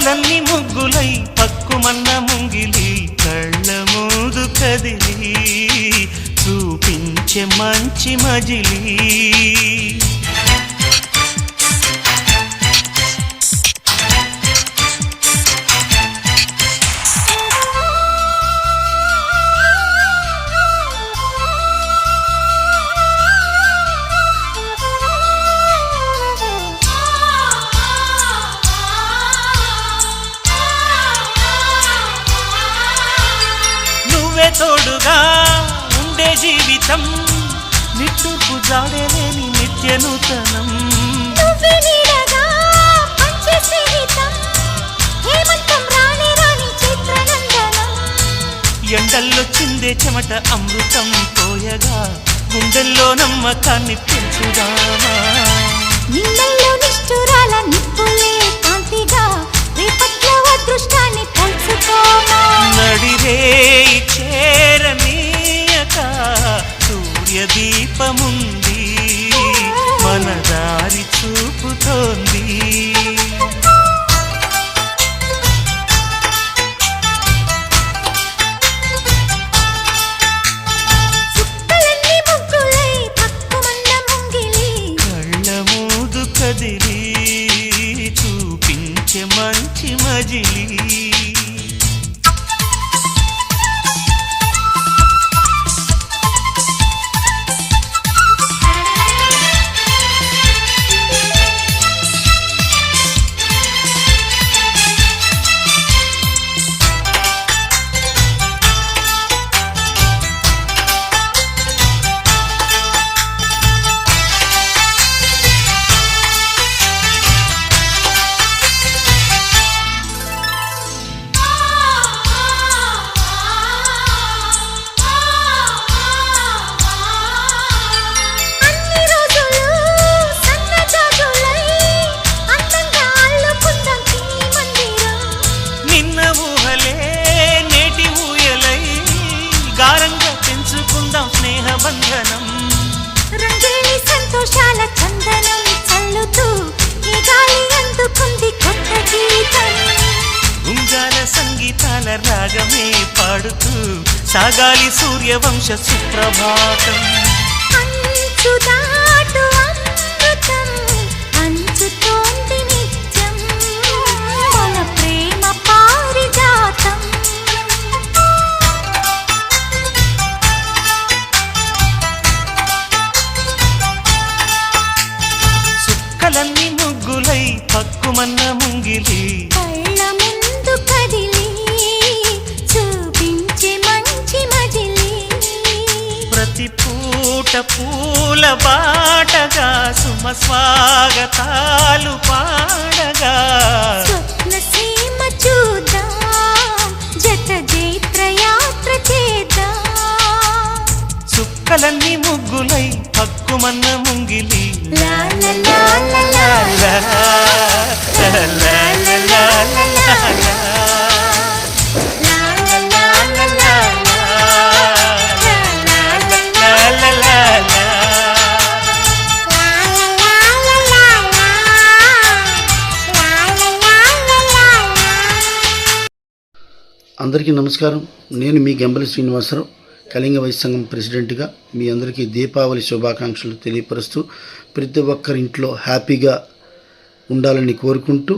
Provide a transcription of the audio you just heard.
చుక్కలన్నీ ముగ్గులై పక్కుమన్న ముంగిలి కళ్ళ ముందు కదిలి చూపించే మంచి మజిలీ తోడుగా ఉండే జీవితం నిట్టూర్పు జాడలేని నిత్య నూతనం ఎండల్లో చిందే చెమట అమృతం పోయగా గుండెల్లో నమ్మకాన్ని పెంచుదామా నిన్నల్లో నిష్ఠురాల నిప్పులే కాంతిగా రేపట్లో అదృష్టాన్ని పంచుకోమా నడిరే చేరనీయక సూర్యదీపముంది మన దారి చూపుతోంది చుక్కలన్నీ ముగ్గులై పక్కుమన్న ముంగిలి కళ్ళ మూదు కదిలి చూపించే మంచి మజిలీ స్నేహబంధనం రంగేలి సంతోషాల చందనం చల్లుతూ ఈ గాలి అందుకుంది కొత్త గీతం ఉంగాల సంగీతాల రాగమే పాడుతూ సాగాలి సూర్యవంశ సుప్రభాతం అంచు దాటు అమృతం అంచుతోంది నిత్యం మన ప్రేమ పారిజాతం చుక్కలన్నీ ముగ్గులై పక్కుమన్న ముంగిలి కళ్ళ ముందు కదిలి చూపించే మంచి మజిలీ ప్రతి పూట పూల బాటగా సుమ స్వాగతాలు పాడగా స్వప్న సీమ చూద్దాం జత జైత్రయాత్ర చేద్దాం చుక్కలన్నీ ముగ్గులై పక్కుమన్న ముంగిలి లా లా లా లా లా లా లా లా లా అందరికీ నమస్కారం. నేను మీ గంబలి శ్రీనివాసరావు, కళింగ వైశ్య సంఘం ప్రెసిడెంట్గా మీ అందరికీ దీపావళి శుభాకాంక్షలు తెలియపరుస్తూ ప్రతి ఒక్కరి ఇంట్లో హ్యాపీగా ఉండాలని కోరుకుంటూ